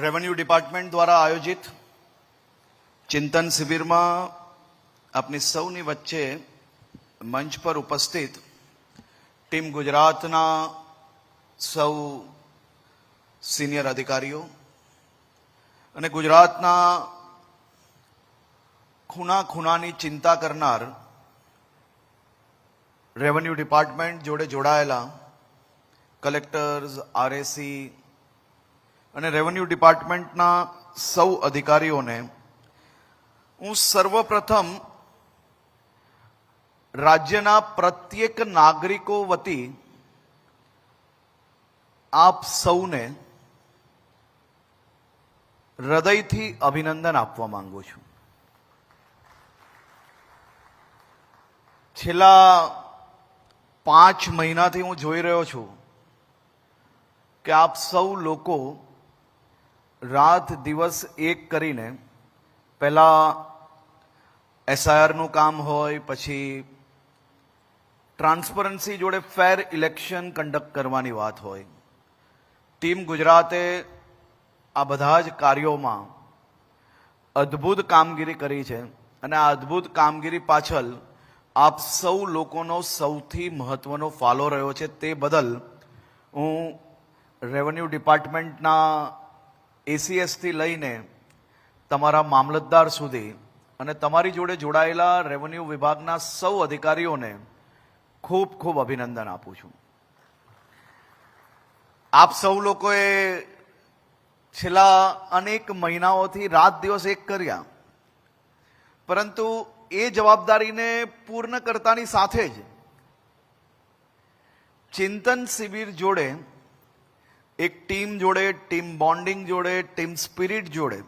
Revenue department દ્વારા આયોજિત ચિંતન શિબિરમાં આપની સૌની વચ્ચે મંચ પર ઉપસ્થિત ટીમ ગુજરાતના સૌ સિનિયર અધિકારીઓ અને ગુજરાતના ખૂણા ખૂણાની ચિંતા કરનાર રેવન્યુ ડિપાર્ટમેન્ટ જોડે જોડાયેલા કલેક્ટર્સ, આરએસી અને રેવન્યુ ડિપાર્ટમેન્ટના સૌ અધિકારીઓને હું સર્વપ્રથમ રાજ્યના પ્રત્યેક નાગરિકો વતી આપ સૌને હૃદયથી અભિનંદન આપવા માંગુ છું. છેલ્લા 5 મહિનાથી હું જોઈ રહ્યો છું કે આપ સૌ લોકો રાત દિવસ એક કરીને પહેલા એસઆઈઆરનું કામ હોય, પછી ટ્રાન્સપરન્સી જોડે ફેર ઇલેક્શન કન્ડક્ટ કરવાની વાત હોય, ટીમ ગુજરાતે આ બધા જ કાર્યોમાં અદ્ભુત કામગીરી કરી છે અને આ અદ્ભુત કામગીરી પાછળ આપ સૌ લોકોનો સૌથી મહત્વનો ફાળો રહ્યો છે. તે બદલ હું રેવન્યુ ડિપાર્ટમેન્ટના એસીએસથી લઈને તમારા મામલતદાર સુધી અને તમારી જોડે જોડાયેલા રેવન્યુ વિભાગના સૌ અધિકારીઓને ખૂબ ખૂબ અભિનંદન આપું છું. આપ સૌ લોકોએ છેલ્લા અનેક મહિનાઓથી રાત દિવસ એક કર્યા, પરંતુ એ જવાબદારીને પૂર્ણ કરતાની સાથે જ ચિંતન શિબિર જોડે એક ટીમ જોડે, ટીમ બોન્ડિંગ જોડે, ટીમ સ્પિરિટ જોડે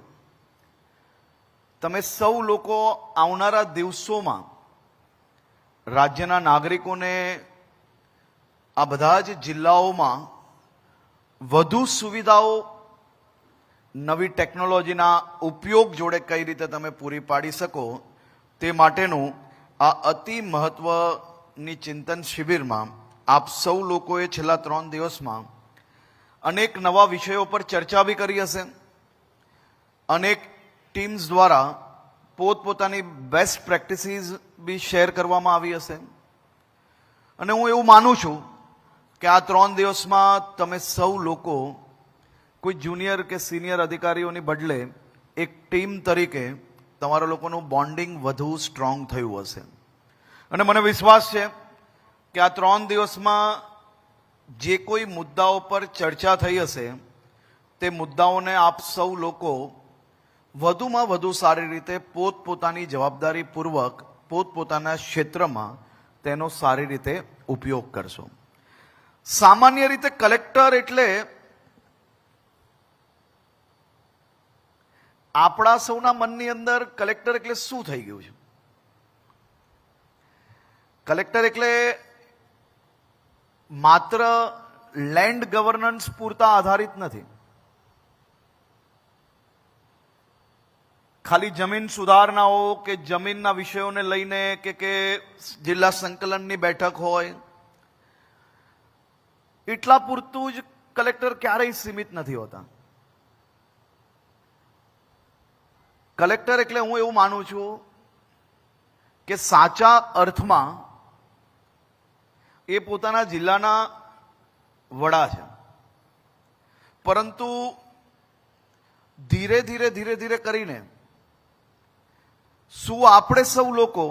તમે સૌ લોકો આવનારા દિવસોમાં રાજ્યના નાગરિકોને આ બધા જ જિલ્લાઓમાં વધુ સુવિધાઓ નવી ટેકનોલોજીના ઉપયોગ જોડે કઈ રીતે તમે પૂરી પાડી શકો તે માટેનું આ અતિ મહત્વની ચિંતન શિબિરમાં આપ સૌ લોકોએ છેલ્લા 3 દિવસમાં અનેક નવા વિષયો પર ચર્ચા બી કરી હશે. અનેક ટીમ્સ દ્વારા પોતપોતાની બેસ્ટ પ્રેક્ટિસીસ બી શેર કરવામાં આવી હશે અને હું એવું માનું છું કે આ 3 દિવસમાં તમે સૌ લોકો કોઈ જુનિયર કે સિનિયર અધિકારીઓની બદલે એક ટીમ તરીકે તમારા લોકોનું બોન્ડિંગ વધુ સ્ટ્રોંગ થયું હશે અને મને વિશ્વાસ છે કે આ 3 દિવસમાં જે કોઈ મુદ્દાઓ પર ચર્ચા થઈ હશે તે મુદ્દાઓને આપ સૌ લોકો વધુમાં વધુ સારી રીતે પોતપોતાની જવાબદારીપૂર્વક પોતપોતાના ક્ષેત્રમાં તેનો સારી રીતે ઉપયોગ કરશો. સામાન્ય રીતે કલેક્ટર એટલે આપણા સૌના મનની અંદર કલેક્ટર એટલે શું થઈ ગયું છે? કલેક્ટર એટલે માત્ર લેન્ડ ગવર્નન્સ પૂરતા આધારિત નથી. ખાલી જમીન સુધારણાઓ કે જમીનના વિષયોને લઈને કે જિલ્લા સંકલનની બેઠક હોય એટલા પૂરતું જ કલેક્ટર ક્યારેય સીમિત નથી હોતા. કલેક્ટર એટલે હું એવું માનું છું કે સાચા અર્થમાં એ પોતાના જિલ્લાના વડા છે, પરંતુ ધીરે ધીરે કરીને શું આપણે સૌ લોકો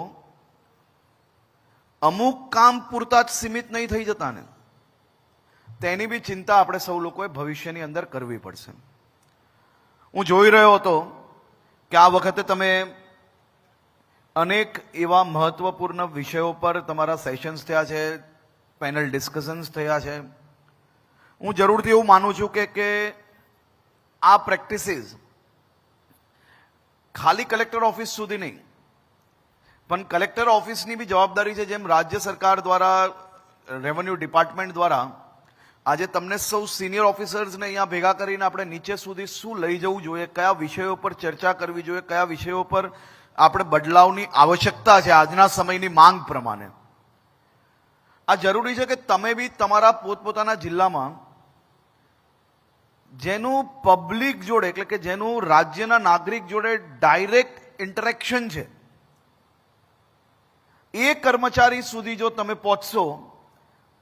અમુક કામ પૂરતા જ સીમિત નહીં થઈ જતા ને? તેની બી ચિંતા આપણે સૌ લોકોએ ભવિષ્યની અંદર કરવી પડશે. હું જોઈ રહ્યો હતો કે આ વખતે તમે અનેક એવા મહત્વપૂર્ણ વિષયો પર તમારા સેશન્સ થયા છે, પેનલ ડિસ્કશન્સ થયા છે. હું જરૂરથી એવું માનું છું કે આ પ્રેક્ટિસીસ ખાલી કલેક્ટર ઓફિસ સુધી નહીં, પણ કલેક્ટર ઓફિસની બી જવાબદારી છે. જેમ રાજ્ય સરકાર દ્વારા, રેવન્યુ ડિપાર્ટમેન્ટ દ્વારા આજે તમને સૌ સિનિયર ઓફિસર્સને અહીંયા ભેગા કરીને આપણે નીચે સુધી શું લઈ જવું જોઈએ, કયા વિષયો પર ચર્ચા કરવી જોઈએ, કયા વિષયો પર આપણે બદલાવની આવશ્યકતા છે આજના સમયની માંગ પ્રમાણે, આ જરૂરી છે કે તમે બી તમારા પોતપોતાના જિલ્લામાં જેનું પબ્લિક જોડે એટલે કે જેનું રાજ્યના નાગરિક જોડે ડાયરેક્ટ ઇન્ટરેક્શન છે એ કર્મચારી સુધી જો તમે પહોંચશો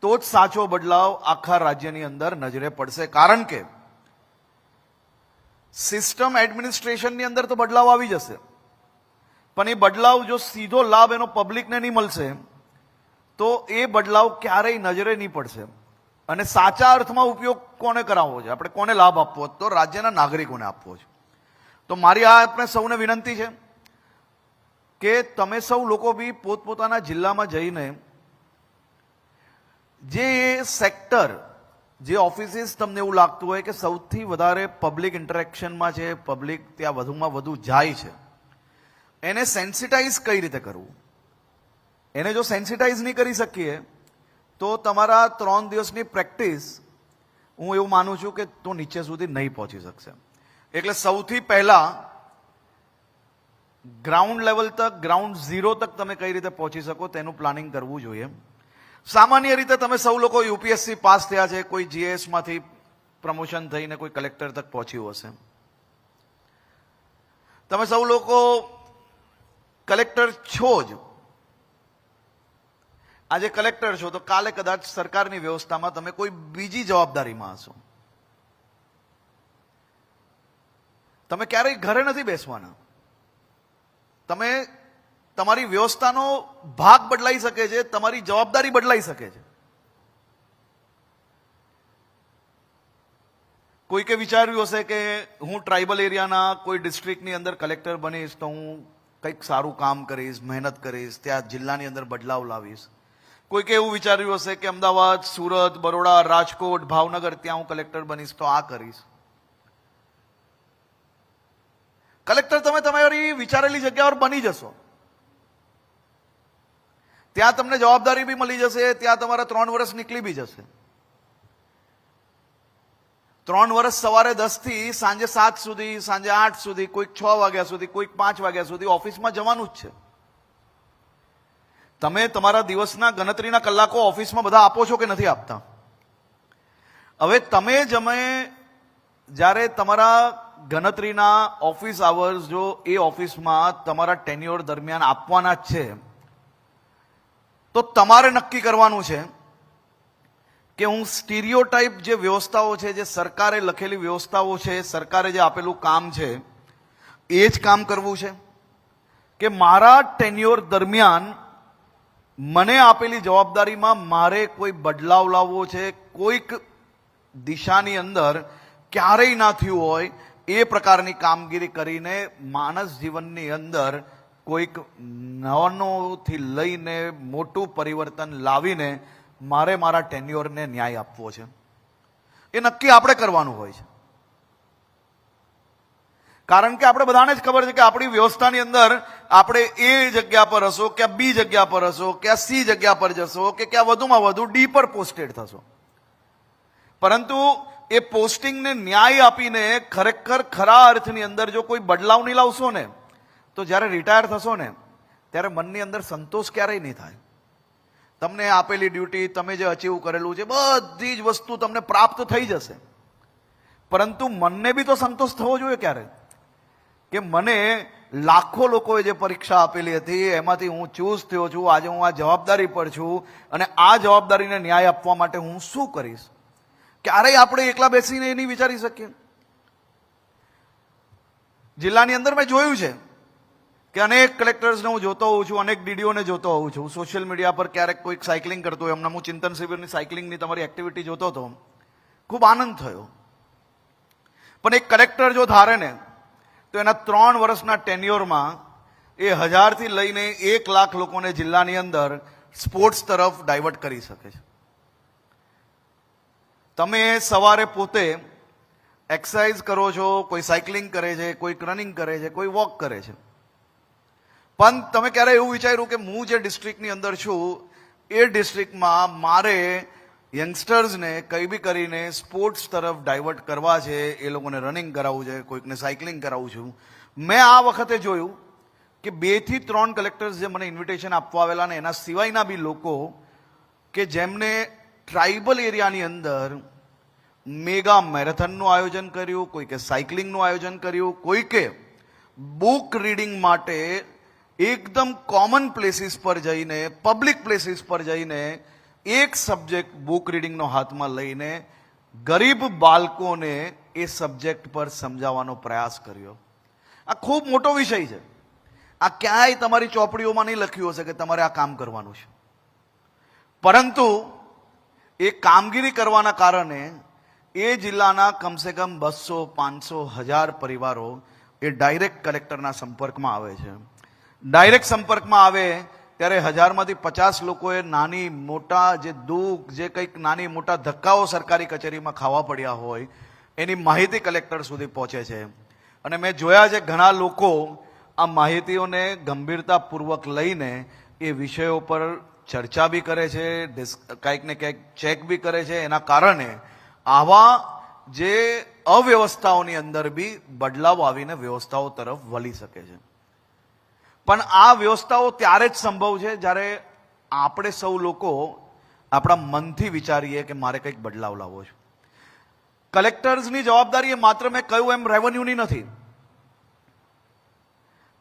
તો જ સાચો બદલાવ આખા રાજ્યની અંદર નજરે પડશે. કારણ કે સિસ્ટમ એડમિનિસ્ટ્રેશનની અંદર તો બદલાવ આવી જશે, પણ એ બદલાવ જો સીધો લાભ એનો પબ્લિકને નહીં મળશે તો એ બદલાવ ક્યારેય નજરે નહીં પડશે. અને સાચા અર્થમાં ઉપયોગ કોને કરાવવો છે, આપણે કોને લાભ આપવો, તો રાજ્યના નાગરિકોને આપવો છે. તો મારી આ આપણે સૌને વિનંતી છે કે તમે સૌ લોકો બી પોતપોતાના જિલ્લામાં જઈને જે સેક્ટર, જે ઓફિસીસ તમને એવું લાગતું હોય કે સૌથી વધારે પબ્લિક ઇન્ટરેક્શનમાં છે, પબ્લિક ત્યાં વધુમાં વધુ જાય છે, એને સેન્સિટાઈઝ કઈ રીતે કરવું. એને જો સેન્સિટાઈઝ નહીં કરી શકીએ તો તમારા 3 દિવસની પ્રેક્ટિસ હું એવું માનું છું કે તો નીચે સુધી નહીં પહોંચી શકશે. એટલે સૌથી પહેલા ગ્રાઉન્ડ લેવલ તક, ગ્રાઉન્ડ ઝીરો તક તમે કઈ રીતે પહોંચી શકો તેનું પ્લાનિંગ કરવું જોઈએ. સામાન્ય રીતે તમે સૌ લોકો યુપીએસસી પાસ થયા છે, કોઈ જીએસ માંથી પ્રમોશન થઈને કોઈ કલેક્ટર તક પહોંચ્યું હશે. તમે સૌ લોકો કલેક્ટર છો જ. આજે કલેક્ટર છો તો કાલે કદાચ સરકારની વ્યવસ્થામાં તમે કોઈ બીજી જવાબદારીમાં હશો. તમે ક્યારેય ઘરે નથી બેસવાના. તમે તમારી વ્યવસ્થાનો ભાગ બદલાઈ શકે છે, તમારી જવાબદારી બદલાઈ શકે છે. કોઈકે વિચાર્યું હશે કે હું ટ્રાઇબલ એરિયાના કોઈ ડિસ્ટ્રિક્ટની અંદર કલેક્ટર બનીશ તો હું કંઈક સારું કામ કરીશ, મહેનત કરીશ, ત્યાં જિલ્લાની અંદર બદલાવ લાવીશ. કોઈકે એવું વિચાર્યું હશે કે અમદાવાદ, સુરત, બરોડા, રાજકોટ, ભાવનગર ત્યાં હું કલેક્ટર બનીશ તો આ કરીશ. કલેક્ટર તમે તમારી વિચારેલી જગ્યા પર બની જશો, ત્યાં તમને જવાબદારી બી મળી જશે, ત્યાં તમારા 3 વર્ષ નીકળી બી જશે. 3 વર્ષ સવારે 10 થી સાંજે 7 સુધી, સાંજે 8 સુધી, કોઈક 6 વાગ્યા સુધી, કોઈક 5 વાગ્યા સુધી ઓફિસમાં જવાનું જ છે. તમે તમારા દિવસના ગણતરીના કલાકો ઓફિસમાં બધા આપો છો કે નથી આપતા? હવે તમે જ્યારે તમારા ગણતરીના ઓફિસ આવર્સ જો એ ઓફિસમાં તમારા ટેન્યોર દરમિયાન આપવાના જ છે તો તમારે નક્કી કરવાનું છે કે હું સ્ટીરિયોટાઇપ જે વ્યવસ્થાઓ છે, જે સરકારે લખેલી વ્યવસ્થાઓ છે, સરકારે જે આપેલું કામ છે એ જ કામ કરવું છે કે મારા ટેન્યોર દરમિયાન મને આપેલી જવાબદારીમાં મારે કોઈ બદલાવ લાવવો છે, કોઈક દિશાની અંદર ક્યારેય ના થયું હોય એ પ્રકારની કામગીરી કરીને માનસ જીવનની અંદર કોઈક નાનોથી લઈને મોટું પરિવર્તન લાવીને મારે મારા ટેન્યોરને ન્યાય આપવો છે. એ નક્કી આપણે કરવાનું હોય છે. કારણ કે આપણે બધાને જ ખબર છે કે આપણી વ્યવસ્થાની અંદર આપણે એ જગ્યા પર હશો, ક્યાં બી જગ્યા પર હશો, ક્યાં સી જગ્યા પર જશો, કે ક્યાં વધુમાં વધુ ડી પર પોસ્ટેડ થશો. પરંતુ એ પોસ્ટિંગને ન્યાય આપીને ખરેખર ખરા અર્થની અંદર જો કોઈ બદલાવ નહીં લાવશો ને તો જ્યારે રિટાયર થશો ને ત્યારે મનની અંદર સંતોષ ક્યારેય નહીં થાય. તમને આપેલી ડ્યુટી, તમે જે અચીવ કરેલું છે, બધી જ વસ્તુ તમને પ્રાપ્ત થઈ જશે, પરંતુ મનને બી તો સંતોષ થવો જોઈએ ક્યારે કે મને લાખો લોકોએ જે પરીક્ષા આપેલી હતી એમાંથી હું ચૂઝ થયો છું, આજે હું આ જવાબદારી પર છું અને આ જવાબદારીને ન્યાય આપવા માટે હું શું કરીશ. ક્યારેય આપણે એકલા બેસીને એ નહીં વિચારી શકીએ. જિલ્લાની અંદર મેં જોયું છે કે અનેક કલેક્ટર્સને હું જોતો હોઉં છું, અનેક ડીડીઓને જોતો હોઉં છું. સોશિયલ મીડિયા પર ક્યારેક કોઈક સાયકલિંગ કરતો હોય, હમણાં હું ચિંતન શિબિરની સાયકલિંગની તમારી એક્ટિવિટી જોતો હતો, ખૂબ આનંદ થયો. પણ એક કલેક્ટર જો ધારે ને તો એના 3 વર્ષના ટેન્યોરમાં એ 1000 થી લઈને 1 લાખ લોકોને જિલ્લાની અંદર સ્પોર્ટ્સ તરફ ડાયવર્ટ કરી શકે છે. તમે સવારે પોતે એક્સરસાઇઝ કરો છો, કોઈ સાયકલિંગ કરે છે, કોઈ રનિંગ કરે છે, કોઈ વોક કરે છે, પણ તમે ક્યારે એવું વિચાર્યું કે હું જે ડિસ્ટ્રિક્ટની અંદર છું એ ડિસ્ટ્રિક્ટમાં મારે યંગસ્ટર્સને કંઈ બી કરીને સ્પોર્ટ્સ તરફ ડાયવર્ટ કરવા છે, એ લોકોને રનિંગ કરાવવું છે, કોઈકને સાયકલિંગ કરાવવું છું. મેં આ વખતે જોયું કે 2 થી 3 કલેક્ટર્સ જે મને ઇન્વિટેશન આપવા આવેલા ને એના સિવાયના બી લોકો કે જેમને ટ્રાઇબલ એરિયાની અંદર મેગા મેરેથોનનું આયોજન કર્યું, કોઈકે સાયકલિંગનું આયોજન કર્યું, કોઈકે બુક રીડિંગ માટે એકદમ કોમન પ્લેસીસ પર જઈને, પબ્લિક પ્લેસીસ પર જઈને એક સબ્જેક્ટ બુક રીડિંગનો હાથમાં લઈને ગરીબ બાળકોને એ સબ્જેક્ટ પર સમજાવવાનો પ્રયાસ કર્યો. આ ખૂબ મોટો વિષય છે. આ ક્યાંય તમારી ચોપડીઓમાં નહીં લખ્યું હશે કે તમારે આ કામ કરવાનું છે, પરંતુ એ કામગીરી કરવાના કારણે એ જિલ્લાના કમસે કમ 200, 500, 1000 પરિવારો એ ડાયરેક્ટ કલેક્ટરના સંપર્કમાં આવે છે. ડાયરેક્ટ સંપર્કમાં આવે ત્યારે 1000માંથી 50 લોકોએ નાની મોટા જે દુઃખ, જે કંઈક નાની મોટા ધક્કાઓ સરકારી કચેરીમાં ખાવા પડ્યા હોય એની માહિતી કલેક્ટર સુધી પહોંચે છે. અને મેં જોયા છે ઘણા લોકો આ માહિતીઓને ગંભીરતાપૂર્વક લઈને એ વિષયો પર ચર્ચા બી કરે છે, કંઈક ને કંઈક ચેક બી કરે છે. એના કારણે આવા જે અવ્યવસ્થાઓની અંદર બી બદલાવ આવીને વ્યવસ્થાઓ તરફ વળી શકે છે. પણ આ વ્યવસ્થાઓ ત્યારે જ સંભવ છે જ્યારે આપણે સૌ લોકો આપણા મનથી વિચારીએ કે મારે કંઈક બદલાવ લાવવો છે. કલેક્ટર્સની જવાબદારી એ માત્ર મેં કહ્યું એમ રેવન્યુની નથી.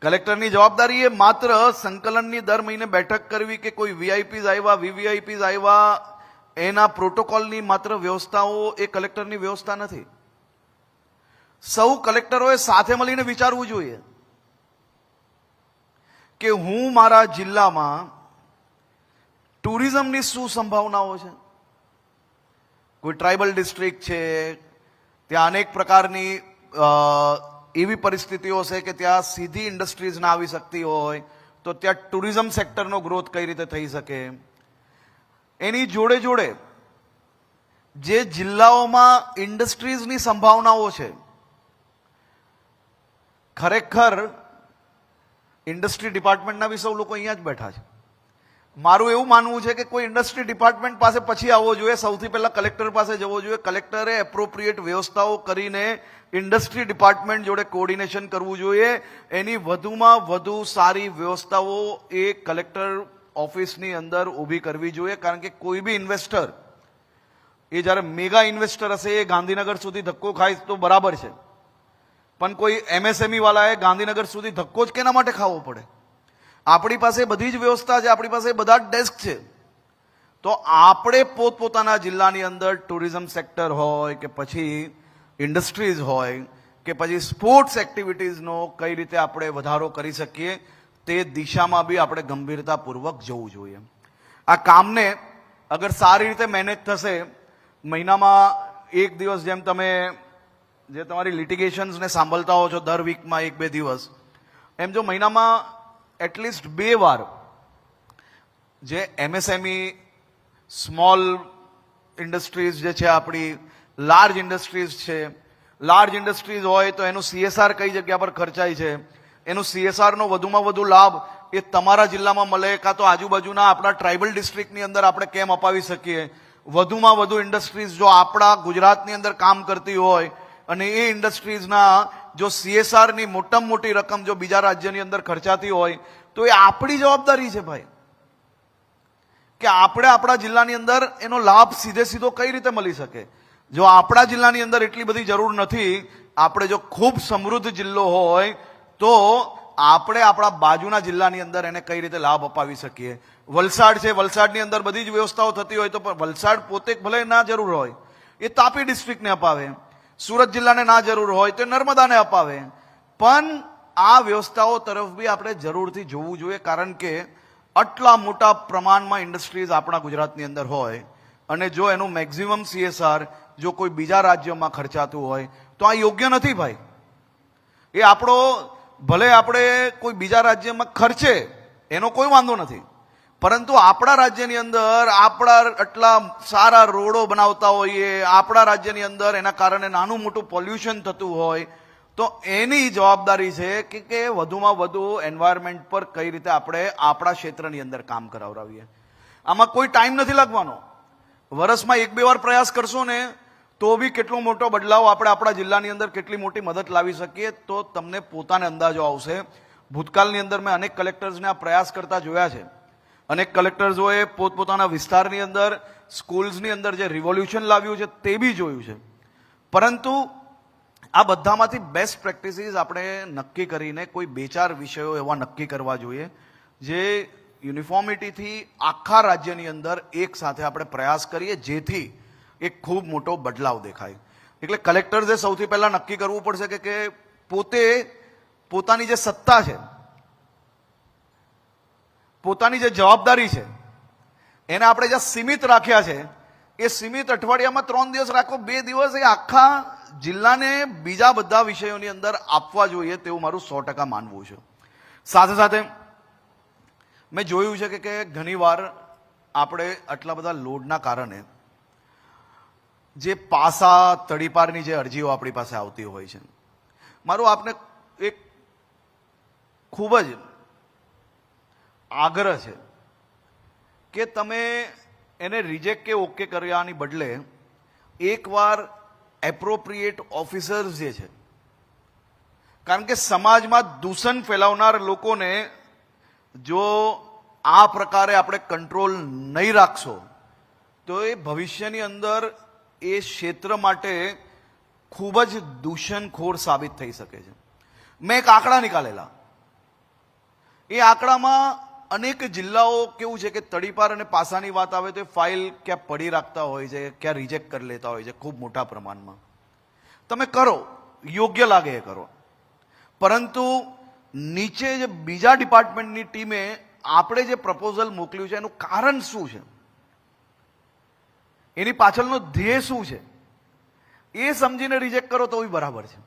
કલેક્ટરની જવાબદારી એ માત્ર સંકલનની દર મહિને બેઠક કરવી કે કોઈ વીઆઈપીઝ આવ્યા, વીવીઆઈપીઝ આવ્યા, એના પ્રોટોકોલની માત્ર વ્યવસ્થાઓ એ કલેક્ટરની વ્યવસ્થા નથી. સૌ કલેક્ટરોએ સાથે મળીને વિચારવું જોઈએ કે હું મારા જિલ્લામાં ટુરિઝમની શું સંભાવનાઓ છે. કોઈ ટ્રાઇબલ ડિસ્ટ્રિક્ટ છે, ત્યાં અનેક પ્રકારની એવી પરિસ્થિતિઓ છે કે ત્યાં સીધી ઇન્ડસ્ટ્રીઝ ના આવી શકતી હોય, તો ત્યાં ટુરિઝમ સેક્ટરનો ગ્રોથ કઈ રીતે થઈ શકે. એની જોડે જોડે જે જિલ્લાઓમાં ઇન્ડસ્ટ્રીઝની સંભાવનાઓ છે, ખરેખર ઇન્ડસ્ટ્રી ડિપાર્ટમેન્ટના બી સૌ લોકો અહીંયા જ બેઠા છે. મારું એવું માનવું છે કે કોઈ ઇન્ડસ્ટ્રી ડિપાર્ટમેન્ટ પાસે પછી આવવો જોઈએ, સૌથી પહેલા કલેક્ટર પાસે જવો જોઈએ. કલેક્ટરે એપ્રોપ્રિએટ વ્યવસ્થાઓ કરીને ઇન્ડસ્ટ્રી ડિપાર્ટમેન્ટ જોડે કોર્ડિનેશન કરવું જોઈએ. એની વધુમાં વધુ સારી વ્યવસ્થાઓ એ કલેક્ટર ઓફિસની અંદર ઊભી કરવી જોઈએ. કારણ કે કોઈ બી ઇન્વેસ્ટર એ જ્યારે મેગા ઇન્વેસ્ટર હશે એ ગાંધીનગર સુધી ધક્કો ખાય તો બરાબર છે, પણ કોઈ એમએસએમઈ વાળાએ ગાંધીનગર સુધી ધક્કો જ કેના માટે ખાવો પડે? આપણી પાસે બધી જ વ્યવસ્થા છે, આપણી પાસે બધા જ ડેસ્ક છે. તો આપણે પોતપોતાના જિલ્લાની અંદર ટુરિઝમ સેક્ટર હોય કે પછી ઇન્ડસ્ટ્રીઝ હોય કે પછી સ્પોર્ટ્સ એક્ટિવિટીઝનો કઈ રીતે આપણે વધારો કરી શકીએ તે દિશામાં બી આપણે ગંભીરતાપૂર્વક જવું જોઈએ. આ કામને અગર સારી રીતે મેનેજ થશે, મહિનામાં એક દિવસ, જેમ તમે જે તમારી લિટિગેશન્સને સાંભળતા હો છો દર વીકમાં 1-2 દિવસ, એમ જો મહિનામાં એટલીસ્ટ 2 વાર જે એમએસએમઈ, સ્મોલ ઇન્ડસ્ટ્રીઝ જે છે, આપણી લાર્જ ઇન્ડસ્ટ્રીઝ છે, લાર્જ ઇન્ડસ્ટ્રીઝ હોય તો એનું સીએસઆર કઈ જગ્યા પર ખર્ચાય છે, એનું સીએસઆરનો વધુમાં વધુ લાભ એ તમારા જિલ્લામાં મળે, કાં તો આજુબાજુના આપણા ટ્રાઇબલ ડિસ્ટ્રિક્ટની અંદર આપણે કેમ અપાવી શકીએ. વધુમાં વધુ ઇન્ડસ્ટ્રીઝ જો આપણા ગુજરાતની અંદર કામ કરતી હોય અને એ ઇન્ડસ્ટ્રીઝના જો સીએસઆરની મોટામાં મોટી રકમ જો બીજા રાજ્યની અંદર ખર્ચાતી હોય તો એ આપણી જવાબદારી છે ભાઈ, કે આપણે આપણા જિલ્લાની અંદર એનો લાભ સીધે સીધો કઈ રીતે મળી શકે. જો આપણા જિલ્લાની અંદર એટલી બધી જરૂર નથી, આપણે જો ખૂબ સમૃદ્ધ જિલ્લો હોય તો આપણે આપણા બાજુના જિલ્લાની અંદર એને કઈ રીતે લાભ અપાવી શકીએ. વલસાડ છે, વલસાડની અંદર બધી જ વ્યવસ્થાઓ થતી હોય તો વલસાડ પોતે ભલે ના જરૂર હોય એ તાપી ડિસ્ટ્રિક્ટને અપાવે, સુરત જિલ્લાને ના જરૂર હોય તો નર્મદાને અપાવે. પણ આ વ્યવસ્થાઓ તરફ બી આપણે જરૂરથી જોવું જોઈએ, કારણ કે આટલા મોટા પ્રમાણમાં ઇન્ડસ્ટ્રીઝ આપણા ગુજરાતની અંદર હોય અને જો એનું મેક્સિમમ સીએસઆર જો કોઈ બીજા રાજ્યોમાં ખર્ચાતું હોય તો આ યોગ્ય નથી ભાઈ. એ આપણો ભલે આપણે કોઈ બીજા રાજ્યમાં ખર્ચે એનો કોઈ વાંધો નથી, પરંતુ આપણા રાજ્યની અંદર આપણા આટલા સારા રોડો બનાવતા હોઈએ, આપણા રાજ્યની અંદર એના કારણે નાનું મોટું પોલ્યુશન થતું હોય તો એની જવાબદારી છે કે વધુમાં વધુ એન્વાયરમેન્ટ પર કઈ રીતે આપણે આપણા ક્ષેત્રની અંદર કામ કરાવડાવીએ. આમાં કોઈ ટાઈમ નથી લાગવાનો. વર્ષમાં 1-2 વાર પ્રયાસ કરશો ને તો બી કેટલો મોટો બદલાવ આપણે આપણા જિલ્લાની અંદર કેટલી મોટી મદદ લાવી શકીએ તો તમને પોતાને અંદાજો આવશે. ભૂતકાળની અંદર મેં અનેક કલેક્ટર્સને આ પ્રયાસ કરતા જોયા છે. અનેક કલેક્ટર્સોએ પોતપોતાના વિસ્તારની અંદર, સ્કૂલ્સની અંદર જે રિવોલ્યુશન લાવ્યું છે તે બી જોયું છે. પરંતુ આ બધામાંથી બેસ્ટ પ્રેક્ટિસીસ આપણે નક્કી કરીને કોઈ 2-4 વિષયો એવા નક્કી કરવા જોઈએ જે યુનિફોર્મિટીથી આખા રાજ્યની અંદર એક સાથે આપણે પ્રયાસ કરીએ જેથી એક ખૂબ મોટો બદલાવ દેખાય. એટલે કલેક્ટર્સે સૌથી પહેલા નક્કી કરવું પડશે કે પોતે પોતાની જે સત્તા છે, પોતાની જે જવાબદારી છે એને આપણે જ્યાં સીમિત રાખ્યા છે એ સીમિત અઠવાડિયામાં 3 દિવસ રાખો, 2 દિવસ એ આખા જિલ્લાને બીજા બધા વિષયોની અંદર આપવા જોઈએ તેવું મારું 100% માનવું છે. સાથે સાથે મેં જોયું છે કે ઘણીવાર આપણે આટલા બધા લોડના કારણે જે પાસા તડીપારની જે અરજીઓ આપણી પાસે આવતી હોય છે, મારો આપને એક ખૂબ જ આગ્રહ છે કે તમે એને રિજેક્ટ કે ઓકે કર્યાની બદલે એકવાર એપ્રોપ્રિએટ ઓફિસર્સ જે છે, કારણ કે સમાજમાં દૂષણ ફેલાવનાર લોકોને જો આ પ્રકારે આપણે કંટ્રોલ નહીં રાખશો તો એ ભવિષ્યની અંદર એ ક્ષેત્ર માટે ખૂબ જ દૂષણખોર સાબિત થઈ શકે છે. મેં એક આંકડા નીકાળેલા. એ આંકડામાં અનેક જિલ્લાઓ કેવું છે કે તડીપાર અને પાસાની વાત આવે તો ફાઇલ ક્યાં પડી રાખતા હોય છે, ક્યાં રિજેક્ટ કરી લેતા હોય છે ખૂબ મોટા પ્રમાણમાં. તમે કરો, યોગ્ય લાગે એ કરો, પરંતુ નીચે જે બીજા ડિપાર્ટમેન્ટની ટીમે આપણે જે પ્રપોઝલ મોકલ્યું છે એનું કારણ શું છે, એની પાછળનો ધ્યેય શું છે, એ સમજીને રિજેક્ટ કરો તો બરાબર છે.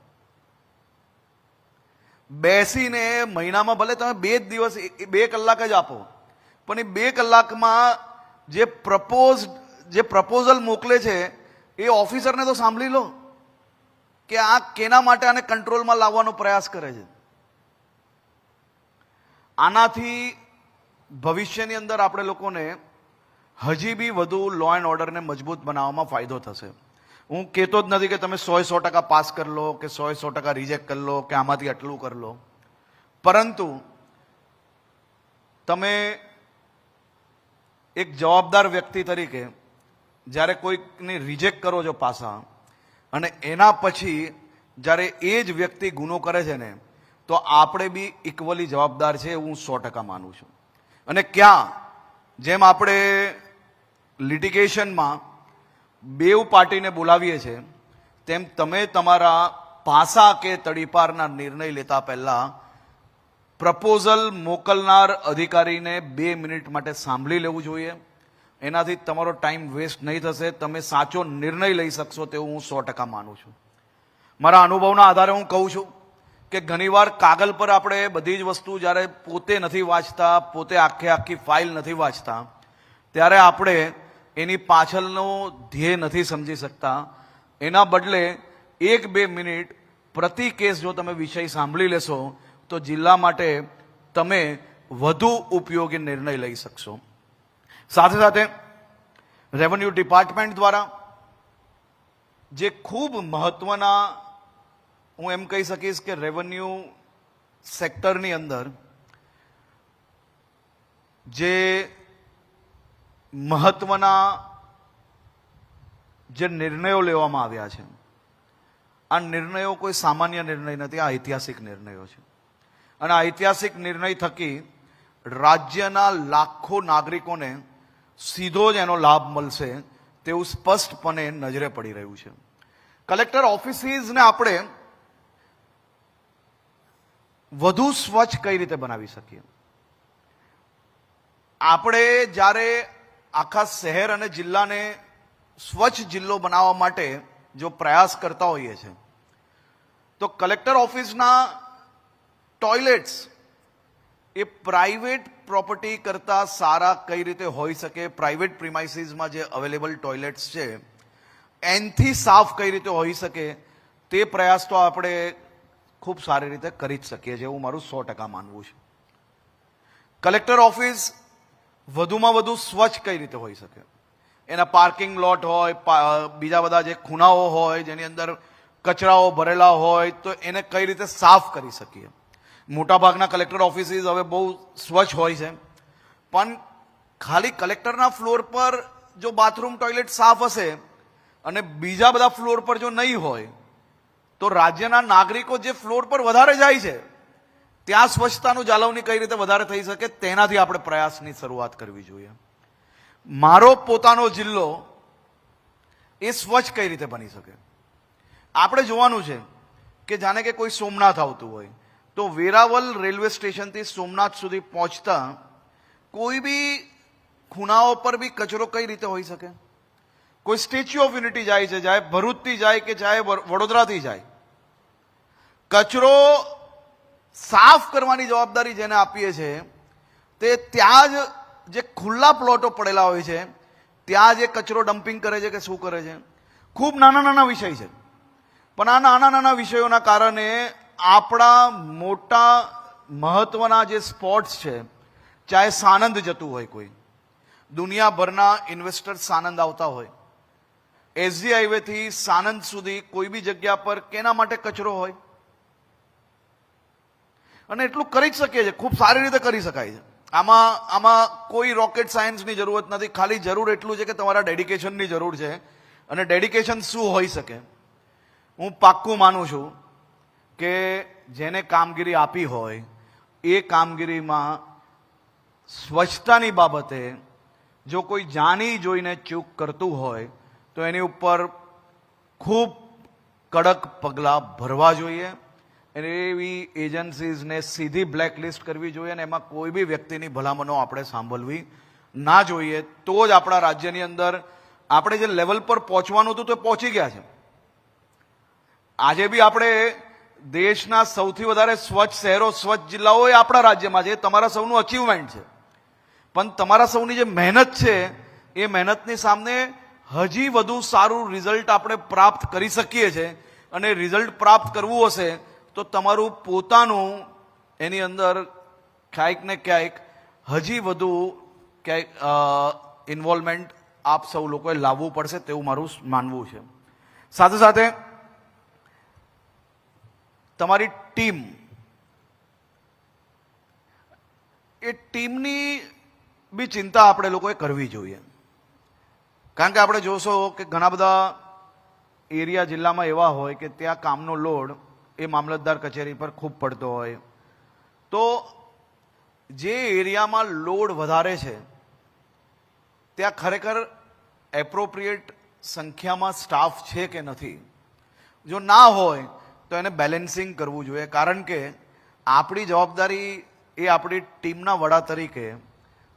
બેસીને મહિનામાં ભલે તમે 2 દિવસ 2 કલાક જ આપો, પણ એ 2 કલાકમાં જે પ્રપોઝલ મોકલે છે એ ઓફિસરને તો સાંભળી લો કે આ કેના માટે આને કંટ્રોલમાં લાવવાનો પ્રયાસ કરે છે. આનાથી ભવિષ્યની અંદર આપણે લોકોને હજી બી વધુ લો એન્ડ ઓર્ડરને મજબૂત બનાવવામાં ફાયદો થશે. હું કહેતો જ નથી કે તમે 100% પાસ કરી લો કે 100% રિજેક્ટ કરી લો કે આમાંથી આટલું કરી લો, પરંતુ તમે એક જવાબદાર વ્યક્તિ તરીકે જ્યારે કોઈકને રિજેક્ટ કરો છો પાસા, અને એના પછી જ્યારે એ જ વ્યક્તિ ગુનો કરે છે ને, તો આપણે બી ઇક્વલી જવાબદાર છે એવું હું 100% માનું છું. અને ક્યાં જેમ આપણે લિટિગેશનમાં બેવ પાર્ટીને બોલાવીએ છીએ, તેમ તમે તમારા પાસા કે તડીપારના નિર્ણય લેતા પહેલા પ્રપોઝલ મોકલનાર અધિકારીને 2 મિનિટ માટે સાંભળી લેવું જોઈએ. એનાથી તમારો ટાઈમ વેસ્ટ નહીં થશે, તમે સાચો નિર્ણય લઈ શકશો તેવું હું 100% માનું છું. મારા અનુભવના આધારે હું કહું છું કે ઘણીવાર કાગળ પર આપણે બધી જ વસ્તુ જ્યારે પોતે નથી વાંચતા, પોતે આખી ફાઇલ નથી વાંચતા, ત્યારે આપણે એની પાછળનો ધ્યેય નથી સમજી શકતા. એના બદલે 1-2 મિનિટ પ્રતિ કેસ જો તમે વિષય સાંભળી લેશો તો જિલ્લા માટે તમે વધુ ઉપયોગી નિર્ણય લઈ શકશો. સાથે સાથે રેવન્યુ ડિપાર્ટમેન્ટ દ્વારા જે ખૂબ મહત્વના, હું એમ કહી શકીશ કે રેવન્યુ સેક્ટરની અંદર જે મહત્વના જે નિર્ણયો લેવામાં આવ્યા છે, આ નિર્ણયો કોઈ સામાન્ય નિર્ણય નથી, આ ઐતિહાસિક નિર્ણયો છે. અને આ ઐતિહાસિક નિર્ણય થકી રાજ્યના લાખો નાગરિકોને સીધો જ એનો લાભ મળશે તેવું સ્પષ્ટપણે નજરે પડી રહ્યું છે. કલેક્ટર ઓફિસીસને આપણે વધુ સ્વચ્છ કઈ રીતે બનાવી શકીએ? આપણે જ્યારે આખા શહેર અને જિલ્લાને સ્વચ્છ જિલ્લો બનાવવા માટે જો પ્રયાસ કરતા હોઈએ છીએ, તો કલેક્ટર ઓફિસના ટોયલેટ્સ એ પ્રાઇવેટ પ્રોપર્ટી કરતાં સારા કઈ રીતે હોઈ શકે, પ્રાઇવેટ પ્રિમાઇસીસમાં જે અવેલેબલ ટોયલેટ્સ છે એનથી સાફ કઈ રીતે હોઈ શકે, તે પ્રયાસ તો આપણે ખૂબ સારી રીતે કરી જ શકીએ છીએ એવું મારું 100% માનવું છે. કલેક્ટર ઓફિસ વધુમાં વધુ સ્વચ્છ કઈ રીતે હોઈ શકે, એના પાર્કિંગ લોટ હોય, બીજા બધા જે ખૂણાઓ હોય જેની અંદર કચરાઓ ભરેલા હોય, તો એને કઈ રીતે સાફ કરી શકીએ. મોટાભાગના કલેક્ટર ઓફિસીસ હવે બહુ સ્વચ્છ હોય છે, પણ ખાલી કલેક્ટરના ફ્લોર પર જો બાથરૂમ ટોયલેટ સાફ હશે અને બીજા બધા ફ્લોર પર જો નહીં હોય તો રાજ્યના નાગરિકો જે ફ્લોર પર વધારે જાય છે ત્યાં સ્વચ્છતાનું જાળવણી કઈ રીતે વધારે થઈ શકે તેનાથી આપણે પ્રયાસની શરૂઆત કરવી જોઈએ. મારો પોતાનો જિલ્લો એ સ્વચ્છ કઈ રીતે બની શકે? આપણે જોવાનું છે કે જાણે કે કોઈ સોમનાથ આવતું હોય તો વેરાવલ રેલવે સ્ટેશનથી સોમનાથ સુધી પહોંચતા કોઈ બી ખૂણાઓ પર બી કચરો કઈ રીતે હોઈ શકે? કોઈ સ્ટેચ્યુ ઓફ યુનિટી જાય છે, ચાહે ભરૂચથી જાય કે ચાહે વડોદરાથી જાય, કચરો સાફ કરવાની જવાબદારી જેને આપીએ છીએ તે ત્યાં જ જે ખુલ્લા પ્લોટો પડેલા હોય છે ત્યાં જે કચરો ડમ્પિંગ કરે છે કે શું કરે છે. ખૂબ નાના નાના વિષય છે, પણ આ નાના નાના વિષયોના કારણે આપણા મોટા મહત્વના જે સ્પોટ્સ છે, ચાહે સાણંદ જતું હોય, કોઈ દુનિયાભરના ઇન્વેસ્ટર્સ સાણંદ આવતા હોય, એસજી હાઈવેથી સાણંદ સુધી કોઈ બી જગ્યા પર કેના માટે કચરો હોય? અને એટલું કરી જ શકીએ છીએ, ખૂબ સારી રીતે કરી શકાય છે. આમાં કોઈ રોકેટ સાયન્સની જરૂરત નથી, ખાલી જરૂર એટલું છે કે તમારા ડેડિકેશનની જરૂર છે. અને ડેડિકેશન શું હોઈ શકે? હું પાક્કું માનું છું કે જેને કામગીરી આપી હોય એ કામગીરીમાં સ્વચ્છતાની બાબતે જો કોઈ જાણી જોઈને ચૂક કરતું હોય તો એની ઉપર ખૂબ કડક પગલાં ભરવા જોઈએ. એવી એજન્સીઝને સીધી બ્લેકલિસ્ટ કરવી જોઈએ અને એમાં કોઈ બી વ્યક્તિની ભલામણો આપણે સાંભળવી ના જોઈએ. તો જ આપણા રાજ્યની અંદર આપણે જે લેવલ પર પહોંચવાનું હતું તો પહોંચી ગયા છે. આજે બી આપણે દેશના સૌથી વધારે સ્વચ્છ શહેરો, સ્વચ્છ જિલ્લાઓ એ આપણા રાજ્યમાં છે. એ તમારા સૌનું અચીવમેન્ટ છે. પણ તમારા સૌની જે મહેનત છે એ મહેનતની સામે હજી વધુ સારું રિઝલ્ટ આપણે પ્રાપ્ત કરી શકીએ છીએ. અને રિઝલ્ટ પ્રાપ્ત કરવું હશે તો તમારું પોતાનું એની અંદર ક્યાંક ને ક્યાંક હજી વધુ ક્યાંક ઇન્વોલ્વમેન્ટ આપ સૌ લોકોએ લાવવું પડશે તેવું મારું માનવું છે. સાથે સાથે તમારી ટીમ, એ ટીમની બી ચિંતા આપણે લોકોએ કરવી જોઈએ. કારણ કે આપણે જોશો કે ઘણા બધા એરિયા જિલ્લામાં એવા હોય કે ત્યાં કામનો લોડ એ મામલતદાર કચેરી પર ખૂબ પડતો હોય. તો જે એરિયામાં લોડ વધારે છે ત્યાં ખરેખર એપ્રોપ્રિએટ સંખ્યામાં સ્ટાફ છે કે નથી? જો ના હોય તો એને બેલેન્સિંગ કરવું જોઈએ. કારણ કે આપણી જવાબદારી એ આપણી ટીમના વડા તરીકે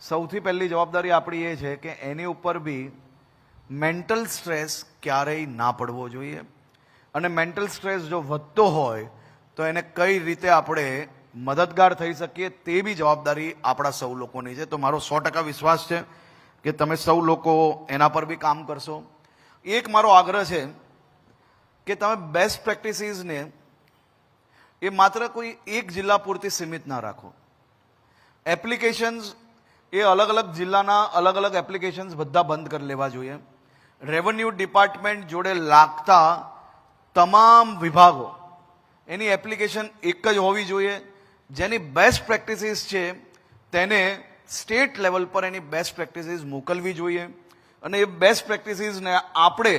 સૌથી પહેલી જવાબદારી આપણી એ છે કે એની ઉપર બી મેન્ટલ સ્ટ્રેસ ક્યારેય ના પડવો જોઈએ. અને મેન્ટલ સ્ટ્રેસ જો વધતો હોય તો એને કઈ રીતે આપણે મદદગાર થઈ શકીએ તે બી જવાબદારી આપણા સૌ લોકોની છે. તો મારો 100% વિશ્વાસ છે કે તમે સૌ લોકો એના પર બી કામ કરશો. એક મારો આગ્રહ છે કે તમે બેસ્ટ પ્રેક્ટિસીસને એ માત્ર કોઈ એક જિલ્લા પૂરતી સીમિત ના રાખો. એપ્લિકેશન્સ એ અલગ અલગ જિલ્લાના અલગ અલગ એપ્લિકેશન્સ બધા બંધ કરી લેવા જોઈએ. રેવન્યુ ડિપાર્ટમેન્ટ જોડે લાગતા તમામ વિભાગો એની એપ્લિકેશન એક જ હોવી જોઈએ. જેની બેસ્ટ પ્રેક્ટિસીસ છે તેને સ્ટેટ લેવલ પર એની બેસ્ટ પ્રેક્ટિસીસ મોકલવી જોઈએ. અને એ બેસ્ટ પ્રેક્ટિસીસને આપણે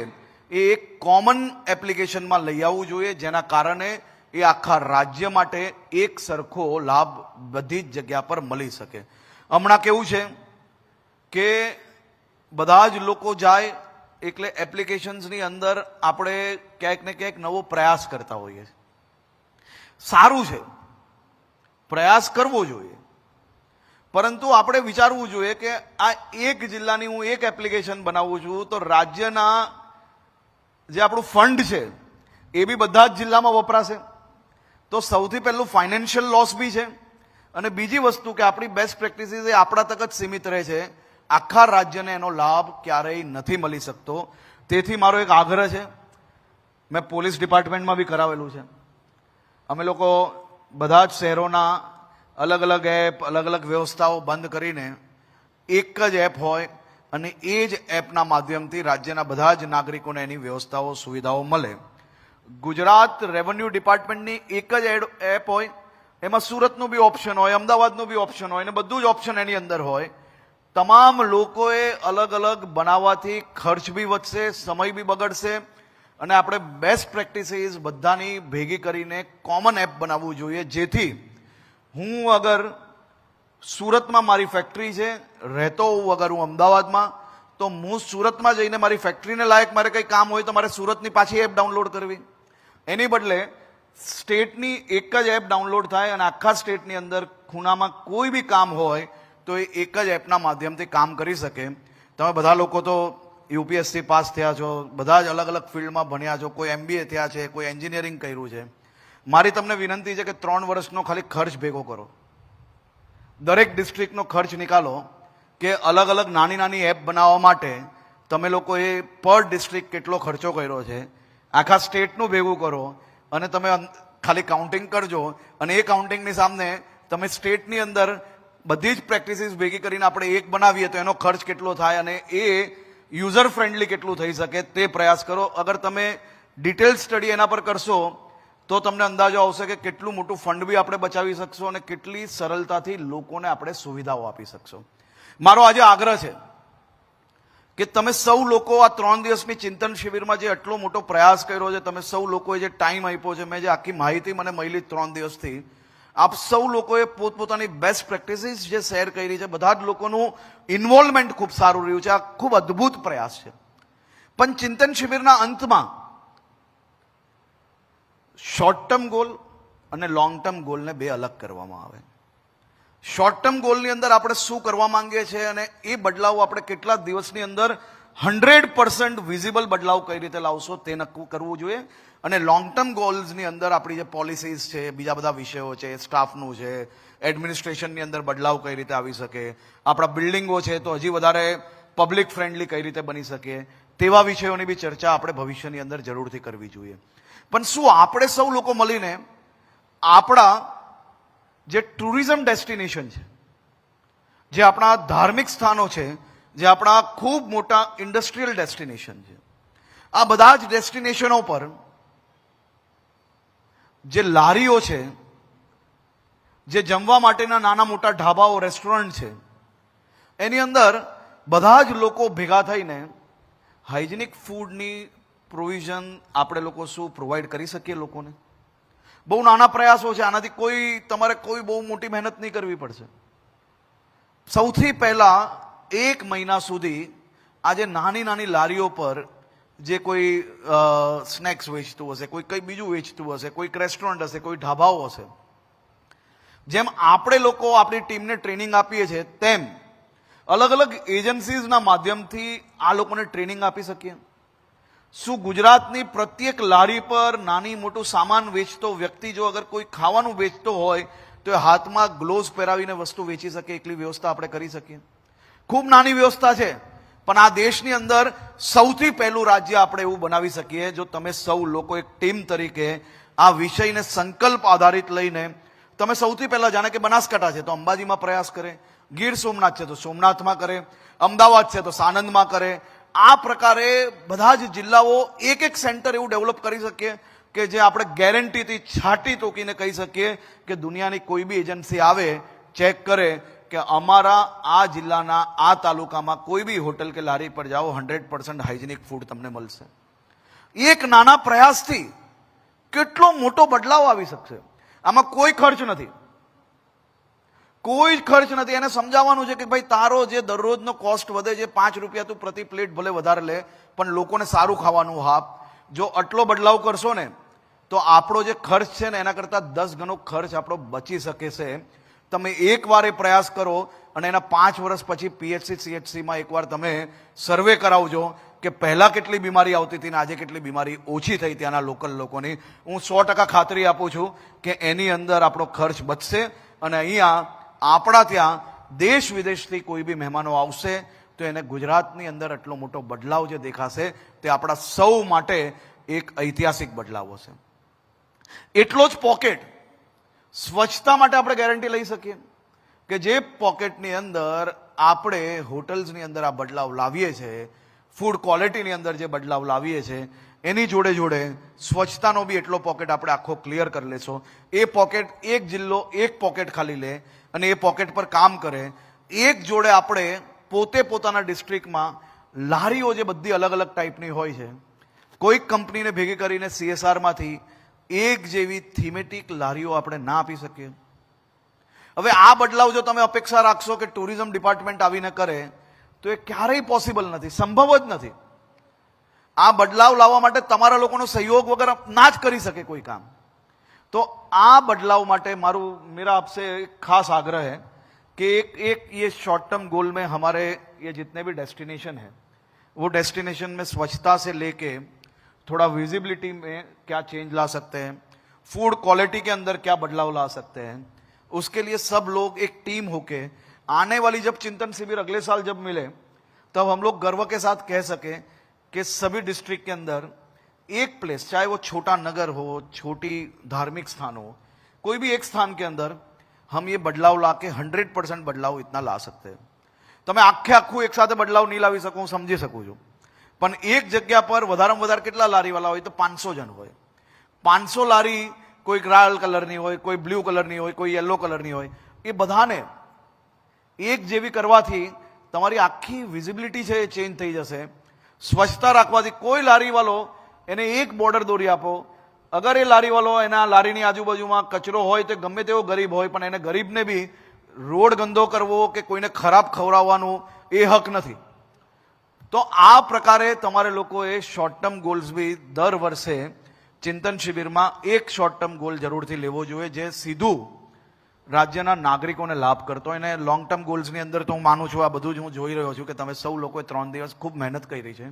એ એક કોમન એપ્લિકેશનમાં લઈ આવવું જોઈએ, જેના કારણે એ આખા રાજ્ય માટે એક સરખો લાભ બધી જ જગ્યા પર મળી શકે. હમણાં કેવું છે કે બધા જ લોકો જાય એટલે એપ્લિકેશન્સની અંદર આપણે ક્યાંક ને ક્યાંક નવો પ્રયાસ કરતા હોઈએ છીએ. સારું છે, પ્રયાસ કરવો જોઈએ, પરંતુ આપણે વિચારવું જોઈએ કે આ એક જિલ્લાની હું એક એપ્લિકેશન બનાવું છું તો રાજ્યના જે આપણું ફંડ છે એ બી બધા જ જિલ્લામાં વપરાશે. તો સૌથી પહેલું ફાઇનાન્શિયલ લોસ બી છે. અને બીજી વસ્તુ કે આપણી બેસ્ટ પ્રેક્ટિસીસ એ આપણા તક જ સીમિત રહે છે, આખા રાજ્યને એનો લાભ ક્યારેય નથી મળી શકતો. તેથી મારો એક આગ્રહ છે, મેં પોલીસ ડિપાર્ટમેન્ટમાં બી કરાવેલું છે. અમે લોકો બધા જ શહેરોના અલગ અલગ એપ, અલગ અલગ વ્યવસ્થાઓ બંધ કરીને એક જ એપ હોય અને એ જ એપના માધ્યમથી રાજ્યના બધા જ નાગરિકોને એની વ્યવસ્થાઓ, સુવિધાઓ મળે. ગુજરાત રેવન્યુ ડિપાર્ટમેન્ટની એક જ એપ હોય, એમાં સુરતનું બી ઓપ્શન હોય, અમદાવાદનું બી ઓપ્શન હોય અને બધું જ ઓપ્શન એની અંદર હોય. તમામ લોકોએ અલગ અલગ બનાવવાથી ખર્ચ બી વધશે, સમય બી બગડશે અને આપણે બેસ્ટ પ્રેક્ટિસીસ બધાની ભેગી કરીને કોમન એપ બનાવવું જોઈએ, જેથી હું અગર સુરતમાં મારી ફેક્ટરી છે, રહેતો હોઉં અગર હું અમદાવાદમાં, તો હું સુરતમાં જઈને મારી ફેક્ટરીને લાયક મારે કંઈ કામ હોય તો મારે સુરતની પાછી એપ ડાઉનલોડ કરવી, એની બદલે સ્ટેટની એક જ એપ ડાઉનલોડ થાય અને આખા સ્ટેટની અંદર ખૂણામાં કોઈ બી કામ હોય તો એ એક જ એપના માધ્યમથી કામ કરી શકે. તમે બધા લોકો તો યુપીએસસી પાસ થયા છો, બધા જ અલગ અલગ ફિલ્ડમાં ભણ્યા છો, કોઈ MBA થયા છે, કોઈ એન્જિનિયરિંગ કર્યું છે. મારી તમને વિનંતી છે કે 3 વર્ષનો ખાલી ખર્ચ ભેગો કરો, દરેક ડિસ્ટ્રિક્ટનો ખર્ચ નિકાલો કે અલગ અલગ નાની નાની એપ બનાવવા માટે તમે લોકોએ પર ડિસ્ટ્રિક્ટ કેટલો ખર્ચો કર્યો છે, આખા સ્ટેટનું ભેગું કરો અને તમે ખાલી કાઉન્ટિંગ કરજો અને એ કાઉન્ટિંગની સામે તમે સ્ટેટની અંદર બધી જ પ્રેક્ટિસીસ ભેગી કરીને આપણે એક બનાવીએ તો એનો ખર્ચ કેટલો થાય અને એ યુઝર ફ્રેન્ડલી કેટલું થઈ શકે તે પ્રયાસ કરો. અગર તમે ડિટેલ સ્ટડી એના પર કરશો તો તમને અંદાજો આવશે કે કેટલું મોટું ફંડ બી આપણે બચાવી શકશો અને કેટલી સરળતાથી લોકોને આપણે સુવિધાઓ આપી શકશો. મારો આજે આગ્રહ છે કે તમે સૌ લોકો આ 3 દિવસની ચિંતન શિબિરમાં જે આટલો મોટો પ્રયાસ કર્યો છે, તમે સૌ લોકોએ જે ટાઈમ આપ્યો છે, મેં જે આખી માહિતી મને મળી 3 દિવસથી, આપ સૌ લોકોએ પોતપોતાની બેસ્ટ પ્રેક્ટિસીસ જે શેર કરી છે, બધા જ લોકોનું ઇન્વોલ્વમેન્ટ ખૂબ સારું રહ્યું છે. આ ખૂબ અદ્ભુત પ્રયાસ છે. પણ ચિંતન શિબિરના અંતમાં શોર્ટ ટર્મ ગોલ અને લોંગ ટર્મ ગોલને બે અલગ કરવામાં આવે. શોર્ટ ટર્મ ગોલની અંદર આપણે શું કરવા માંગીએ છીએ અને એ બદલાવ આપણે કેટલા દિવસની અંદર 100% વિઝિબલ બદલાવ કઈ રીતે લાવશો તે નક્કી કરવું જોઈએ. અને લોંગ ટર્મ ગોલ્સની અંદર આપણી જે પોલિસીઝ છે, બીજા બધા વિષયો છે, સ્ટાફનું છે, એડમિનિસ્ટ્રેશનની અંદર બદલાવ કઈ રીતે આવી શકે, આપણા બિલ્ડિંગો છે તો હજી વધારે પબ્લિક ફ્રેન્ડલી કઈ રીતે બની શકે, તેવા વિષયોની બી ચર્ચા આપણે ભવિષ્યની અંદર જરૂરથી કરવી જોઈએ. પણ શું આપણે સૌ લોકો મળીને આપણા જે ટુરિઝમ ડેસ્ટિનેશન છે, જે આપણા ધાર્મિક સ્થાનો છે, જે આપણા ખૂબ મોટા ઇન્ડસ્ટ્રીયલ ડેસ્ટિનેશન છે, આ બધા જ ડેસ્ટિનેશનો પર જે લારીઓ છે, જે જમવા માટેના નાના મોટા ઢાબાઓ, રેસ્ટોરન્ટ છે, એની અંદર બધા જ લોકો ભેગા થઈને હાઇજેનિક ફૂડની પ્રોવિઝન આપણે લોકો શું પ્રોવાઈડ કરી શકીએ લોકોને. બહુ નાના પ્રયાસો છે, આનાથી તમારે કોઈ બહુ મોટી મહેનત નહીં કરવી પડશે. સૌથી પહેલા 1 મહિના સુધી આજે નાની નાની લારીઓ પર જે કોઈ સ્નેક્સ વેચતું હશે, કોઈ કંઈ બીજું વેચતું હશે, કોઈક રેસ્ટોરન્ટ હશે, કોઈ ઢાબાઓ હશે, જેમ આપણે લોકો આપણી ટીમને ટ્રેનિંગ આપીએ છીએ તેમ અલગ અલગ એજન્સીઝના માધ્યમથી આ લોકોને ટ્રેનિંગ આપી શકીએ. શું ગુજરાતની પ્રત્યેક લારી પર નાની મોટું સામાન વેચતો વ્યક્તિ જો અગર કોઈ ખાવાનું વેચતો હોય તો એ હાથમાં ગ્લોવ્સ પહેરાવીને વસ્તુ વેચી શકે, એટલી વ્યવસ્થા આપણે કરી શકીએ. ખૂબ નાની વ્યવસ્થા છે, પણ આ દેશની અંદર સૌથી પહેલું રાજ્ય આપણે એવું બનાવી શકીએ જો તમે સૌ લોકો એક ટીમ તરીકે આ વિષયને સંકલ્પ આધારિત લઈને તમે સૌથી પહેલા, જાણે કે બનાસકાંઠા છે તો અંબાજીમાં પ્રયાસ કરે, ગીર સોમનાથ છે તો સોમનાથમાં કરે, અમદાવાદ છે તો સાણંદમાં કરે, આ પ્રકારે બધા જ જિલ્લાઓ એક સેન્ટર એવું ડેવલપ કરી શકીએ કે જે આપણે ગેરંટીથી છાટી તોકીને કહી શકીએ કે દુનિયાની કોઈ બી એજન્સી આવે, ચેક કરે કે અમારા આ જિલ્લાના આ તાલુકામાં કોઈ બી હોટલ કે લારી પર જાઓ 100% હાઇજેનિક ફૂડ તમને મળશે. એક નાના પ્રયાસથી કેટલો મોટો બદલાવ આવી શકશે. આમાં કોઈ ખર્ચ નથી, કોઈ ખર્ચ નથી. એને સમજાવવાનું છે કે ભાઈ તારો જે દરરોજનો કોસ્ટ વધે છે 5 રૂપિયા તું પ્રતિ પ્લેટ ભલે વધારે લે પણ લોકોને સારું ખાવાનું આપ. જો આટલો બદલાવ કરશો ને તો આપણો જે ખર્ચ છે ને એના કરતાં 10 ગણો ખર્ચ આપણો બચી શકે છે. તમે એકવાર એ પ્રયાસ કરો અને એના 5 વર્ષ પછી PHC CHCમાં એકવાર તમે સર્વે કરાવજો કે પહેલા કેટલી બીમારી આવતી હતી ને આજે કેટલી બીમારી ઓછી થઈ ત્યાંના લોકલ લોકોની. હું 100% ખાતરી આપું છું કે એની અંદર આપણો ખર્ચ બચશે અને અહીંયા આપણા ત્યાં દેશ વિદેશથી કોઈ બી મહેમાનો આવશે તો એને ગુજરાતની અંદર આટલો મોટો બદલાવ જે દેખાશે તે આપણા સૌ માટે એક ઐતિહાસિક બદલાવ હશે. એટલો જ પોકેટ સ્વચ્છતા માટે આપણે ગેરંટી લઈ શકીએ કે જે પોકેટની અંદર આપણે હોટલ્સની અંદર આ બદલાવ લાવીએ છીએ, ફૂડ ક્વોલિટીની અંદર જે બદલાવ લાવીએ છીએ, એની જોડે જોડે સ્વચ્છતાનો બી એટલો પોકેટ આપણે આખો ક્લિયર કરી લેશો. એ પોકેટ, એક જિલ્લો એક પોકેટ ખાલી લે અને એ પોકેટ પર કામ કરે. એક જોડે આપણે પોતે પોતાના ડિસ્ટ્રિક્ટમાં લારીઓ જે બધી અલગ અલગ ટાઈપની હોય છે, કોઈક કંપનીને ભેગી કરીને CSRમાંથી એક જેવી થીમેટિક લારીઓ આપણે ના આપી શકીએ? હવે આ બદલાવ જો તમે અપેક્ષા રાખશો કે ટુરિઝમ ડિપાર્ટમેન્ટ આવીને કરે તો એ ક્યારેય પોસિબલ નથી, સંભવ જ નથી. આ બદલાવ લાવવા માટે તમારા લોકોનો સહયોગ વગર ના જ કરી શકે કોઈ કામ. તો આ બदलाव માટે मेरा आपसे एक खास आग्रह है कि एक ये शॉर्ट टर्म गोल में हमारे ये जितने भी डेस्टिनेशन है वो डेस्टिनेशन में स्वच्छता से लेके थोड़ा विजिबिलिटी में क्या चेंज ला सकते हैं, फूड क्वालिटी के अंदर क्या बदलाव ला सकते हैं, उसके लिए सब लोग एक टीम होके आने वाली जब चिंतन शिविर अगले साल जब मिले तब हम लोग गर्व के साथ कह सके कि सभी डिस्ट्रिक्ट के अंदर एक प्लेस, चाहे वो छोटा नगर हो, छोटी धार्मिक स्थान हो, कोई भी एक स्थान के अंदर हम ये बदलाव ला के 100% बदलाव इतना ला सकते हैं. તમે આખે આખું એક સાથે બદલાવ નહીં લાવી શકો, હું સમજી શકું છું, પણ એક જગ્યા પર વધારેમાં વધારે કેટલા લારીવાળા હોય? તો 500 જણ હોય. 500 લારી કોઈ લાલ કલરની હોય, કોઈ બ્લુ કલરની હોય, કોઈ યલો કલરની હોય, એ બધાને એક જેવી કરવાથી તમારી આખી વિઝિબિલિટી છે એ ચેન્જ થઈ જશે. સ્વચ્છતા રાખવાથી કોઈ લારીવાળો એને એક બોર્ડર દોરી આપો, અગર એ લારીવાળો એના લારીની આજુબાજુમાં કચરો હોય તો ગમે તેવો ગરીબ હોય પણ એને ગરીબને બી રોડ ગંદો કરવો કે કોઈને ખરાબ ખવડાવવાનું એ હક નથી. તો આ પ્રકારે તમારે લોકોએ શોર્ટ ટર્મ ગોલ્સ બી દર વર્ષે ચિંતન શિબિરમાં એક શોર્ટ ટર્મ ગોલ જરૂરથી લેવો જોઈએ જે સીધું રાજ્યના નાગરિકોને લાભ કરતો હોય. અને લોંગ ટર્મ ગોલ્સની અંદર તો હું માનું છું, આ બધું જ હું જોઈ રહ્યો છું કે તમે સૌ લોકોએ 3 દિવસ ખૂબ મહેનત કરી છે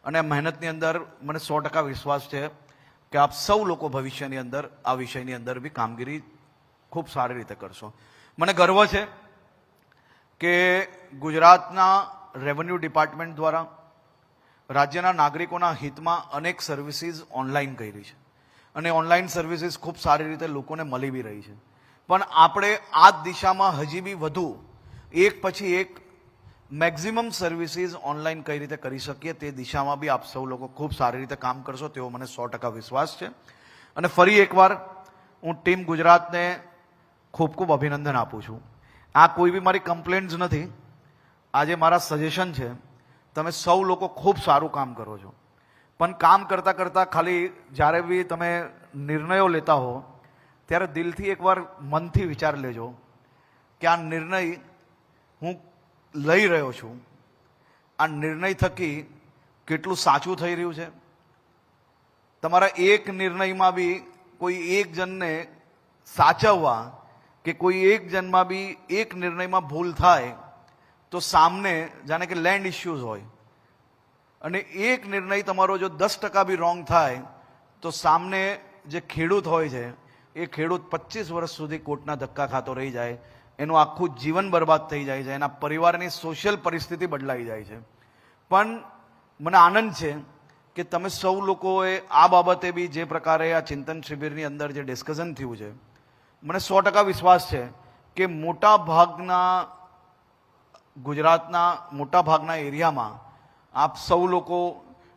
અને મહેનતની અંદર મને 100% વિશ્વાસ છે કે આપ સૌ લોકો ભવિષ્યની અંદર આ વિષયની અંદર બી કામગીરી ખૂબ સારી રીતે કરશો. મને ગર્વ છે કે ગુજરાતના રેવન્યુ ડિપાર્ટમેન્ટ દ્વારા રાજ્યના નાગરિકોના હિતમાં અનેક સર્વિસીસ ઓનલાઈન કરી છે અને ઓનલાઈન સર્વિસીસ ખૂબ સારી રીતે લોકોને મળી બી રહી છે. પણ આપણે આ દિશામાં હજી બી વધુ એક પછી એક મેક્સિમમ સર્વિસીસ ઓનલાઈન કઈ રીતે કરી શકીએ તે દિશામાં બી આપ સૌ લોકો ખૂબ સારી રીતે કામ કરશો તેવો મને 100% વિશ્વાસ છે. અને ફરી એકવાર હું ટીમ ગુજરાતને ખૂબ ખૂબ અભિનંદન આપું છું. આ કોઈ બી મારી કમ્પ્લેન્ટ્સ નથી, આજે મારા સજેશન છે. તમે સૌ લોકો ખૂબ સારું કામ કરો છો પણ કામ કરતાં કરતાં ખાલી જ્યારે બી તમે નિર્ણયો લેતા હો ત્યારે દિલથી એકવાર મનથી વિચાર લેજો કે આ નિર્ણય હું લઈ રહ્યો છું, આ નિર્ણય થકી કેટલું સાચું થઈ રહ્યું છે. તમારા એક નિર્ણયમાં બી કોઈ એક જણને સાચવવા કે કોઈ એક જણમાં બી એક નિર્ણયમાં ભૂલ થાય તો સામને જાણે કે લેન્ડ ઇશ્યુઝ હોય અને એક નિર્ણય તમારો જો 10% બી રોંગ થાય તો સામને જે ખેડૂત હોય છે એ ખેડૂત 25 વર્ષ સુધી કોર્ટના ધક્કા ખાતો રહી જાય, એનું આખું જીવન બરબાદ થઈ જાય છે, એના પરિવારની સોશિયલ પરિસ્થિતિ બદલાઈ જાય છે. પણ મને આનંદ છે કે તમે સૌ લોકોએ આ બાબતે બી જે પ્રકારે આ ચિંતન શિબિરની અંદર જે ડિસ્કશન થયું છે મને 100% વિશ્વાસ છે કે મોટા ભાગના ગુજરાતના મોટા ભાગના એરિયામાં આપ સૌ લોકો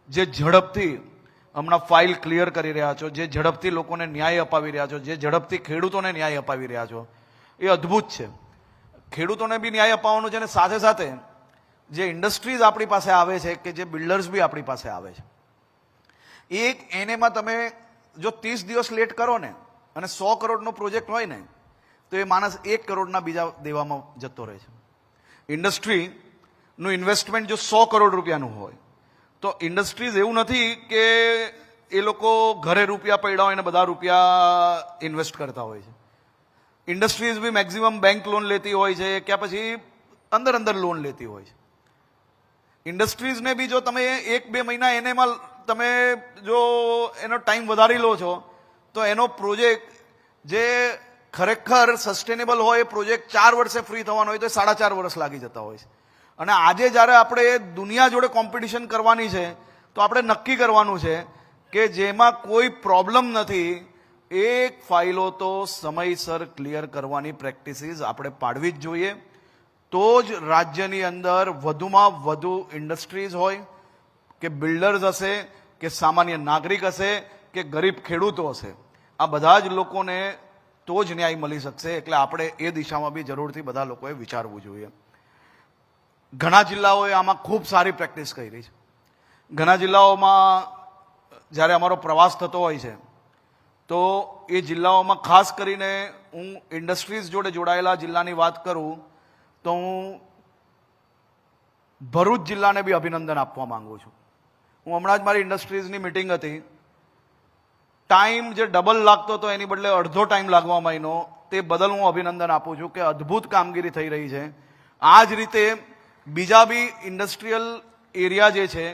જે ઝડપથી હમણાં ફાઇલ ક્લિયર કરી રહ્યા છો, જે ઝડપથી લોકોને ન્યાય અપાવી રહ્યા છો, જે ઝડપથી ખેડૂતોને ન્યાય અપાવી રહ્યા છો એ અદ્ભુત છે. ખેડૂતોને બી ન્યાય અપાવવાનું છે અને સાથે સાથે જે ઇન્ડસ્ટ્રીઝ આપણી પાસે આવે છે કે જે બિલ્ડર્સ બી આપણી પાસે આવે છે એક એનેમાં તમે જો 30 દિવસ લેટ કરો ને અને 100 કરોડનો પ્રોજેક્ટ હોય ને તો એ માણસ 1 કરોડના બીજા દેવામાં જતો રહે છે. ઇન્ડસ્ટ્રીનું ઇન્વેસ્ટમેન્ટ જો 100 કરોડ રૂપિયાનું હોય તો ઇન્ડસ્ટ્રીઝ એવું નથી કે એ લોકો ઘરે રૂપિયા પડ્યા હોય ને બધા રૂપિયા ઇન્વેસ્ટ કરતા હોય છે. ઇન્ડસ્ટ્રીઝ બી મેક્સિમમ બેંક લોન લેતી હોય છે કે પછી અંદર લોન લેતી હોય છે. ઇન્ડસ્ટ્રીઝને બી જો તમે 1-2 મહિના એનેમાં તમે જો એનો ટાઈમ વધારી લો છો તો એનો પ્રોજેક્ટ જે ખરેખર સસ્ટેનેબલ હોય એ પ્રોજેક્ટ 4 વર્ષે ફ્રી થવાનો હોય તો 4.5 વર્ષ લાગી જતા હોય છે. અને આજે જ્યારે આપણે દુનિયા જોડે કોમ્પિટિશન કરવાની છે તો આપણે નક્કી કરવાનું છે કે જેમાં કોઈ પ્રોબ્લેમ નથી એક ફાઇલો તો સમયસર ક્લિયર કરવાની પ્રેક્ટિસીસ આપણે પાડવી જ જોઈએ. તો જ રાજ્યની અંદર વધુમાં વધુ ઇન્ડસ્ટ્રીઝ હોય કે બિલ્ડર્સ હશે કે સામાન્ય નાગરિક હશે કે ગરીબ ખેડૂતો હશે, આ બધા જ લોકોને તો જ ન્યાય મળી શકશે. એટલે આપણે એ દિશામાં બી જરૂરથી બધા લોકોએ વિચારવું જોઈએ. ઘણા જિલ્લાઓએ આમાં ખૂબ સારી પ્રેક્ટિસ કરી છે. ઘણા જિલ્લાઓમાં જ્યારે અમારો પ્રવાસ થતો હોય છે તો એ જિલ્લાઓમાં ખાસ કરીને હું ઇન્ડસ્ટ્રીઝ જોડે જોડાયેલા જિલ્લાની વાત કરું તો હું ભરૂચ જિલ્લાને બી અભિનંદન આપવા માંગુ છું. હું હમણાં જ મારી ઇન્ડસ્ટ્રીઝની મિટિંગ હતી. ટાઈમ જે ડબલ લાગતો હતો એની બદલે અડધો ટાઈમ લાગવા માંડ્યો, તે બદલ હું અભિનંદન આપું છું કે અદ્ભુત કામગીરી થઈ રહી છે. આ જ રીતે બીજા બી ઇન્ડસ્ટ્રીયલ એરિયા જે છે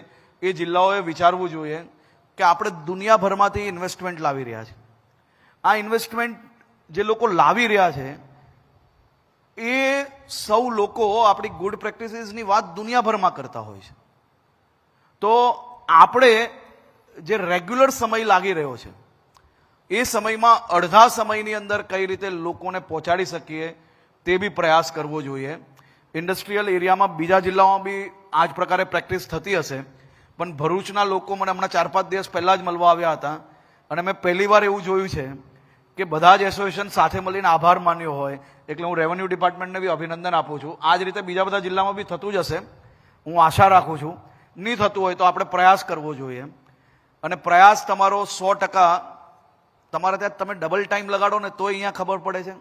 એ જિલ્લાઓએ વિચારવું જોઈએ કે આપણે દુનિયાભરમાંથી ઇન્વેસ્ટમેન્ટ લાવી રહ્યા છે. આ ઇન્વેસ્ટમેન્ટ જે લોકો લાવી રહ્યા છે એ સૌ લોકો આપણી ગુડ પ્રેક્ટિસીસની વાત દુનિયાભરમાં કરતા હોય છે. તો આપણે જે રેગ્યુલર સમય લાગી રહ્યો છે એ સમયમાં અડધા સમયની અંદર કઈ રીતે લોકોને પહોંચાડી શકીએ તે બી પ્રયાસ કરવો જોઈએ. ઇન્ડસ્ટ્રીયલ એરિયામાં બીજા જિલ્લાઓમાં બી આ જ પ્રકારે પ્રેક્ટિસ થતી હશે, પણ ભરૂચના લોકો મને હમણાં 4-5 દિવસ પહેલાં જ મળવા આવ્યા હતા અને મેં પહેલી વાર એવું જોયું છે કે બધા જ એસોસિએશન સાથે મળીને આભાર માન્યો હોય. એટલે હું રેવન્યુ ડિપાર્ટમેન્ટને બી અભિનંદન આપું છું. આ જ રીતે બીજા બધા જિલ્લામાં બી થતું જ હશે, હું આશા રાખું છું. નહીં થતું હોય તો આપણે પ્રયાસ કરવો જોઈએ. અને પ્રયાસ તમારો 100%, તમારે ત્યાં તમે ડબલ ટાઈમ લગાડો ને તો અહીંયા ખબર પડે છે,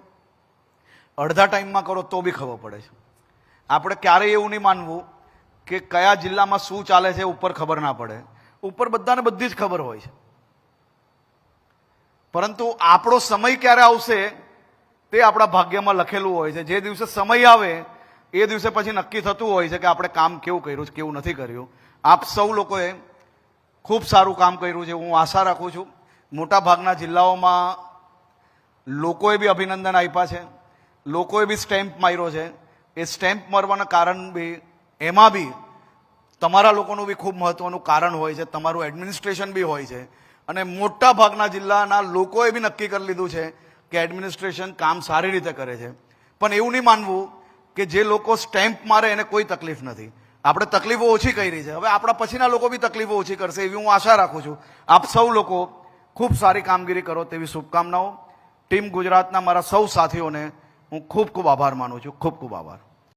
અડધા ટાઈમમાં કરો તો બી ખબર પડે છે. આપણે ક્યારેય એવું નહીં માનવું કે કયા જિલ્લામાં શું ચાલે છે ઉપર ખબર ના પડે. ઉપર બધાને બધી જ ખબર હોય છે, પરંતુ આપણો સમય ક્યારે આવશે તે આપણા ભાગ્યમાં લખેલું હોય છે. જે દિવસે સમય આવે એ દિવસે પછી નક્કી થતું હોય છે કે આપણે કામ કેવું કર્યું છે, કેવું નથી કર્યું. આપ સૌ લોકોએ ખૂબ સારું કામ કર્યું છે. હું આશા રાખું છું મોટા ભાગના જિલ્લાઓમાં લોકોએ બી અભિનંદન આપ્યા છે, લોકોએ બી સ્ટેમ્પ માર્યો છે. એ સ્ટેમ્પ મારવાના કારણ બી એમાં બી તમારા લોકોનું બી ખૂબ મહત્વનું કારણ હોય છે, તમારું એડમિનિસ્ટ્રેશન બી હોય છે. અને મોટા ભાગના જિલ્લાના લોકોએ બી નક્કી કરી લીધું છે કે એડમિનિસ્ટ્રેશન કામ સારી રીતે કરે છે. પણ એવું નહીં માનવું કે જે લોકો સ્ટેમ્પ મારે એને કોઈ તકલીફ નથી. આપણે તકલીફો ઓછી કરી છે, હવે આપણા પછીના લોકો બી તકલીફો ઓછી કરશે એવી હું આશા રાખું છું. આપ સૌ લોકો ખૂબ સારી કામગીરી કરો તેવી શુભકામનાઓ. ટીમ ગુજરાતના મારા સૌ સાથીઓને હું ખૂબ ખૂબ આભાર માનું છું. ખૂબ ખૂબ આભાર.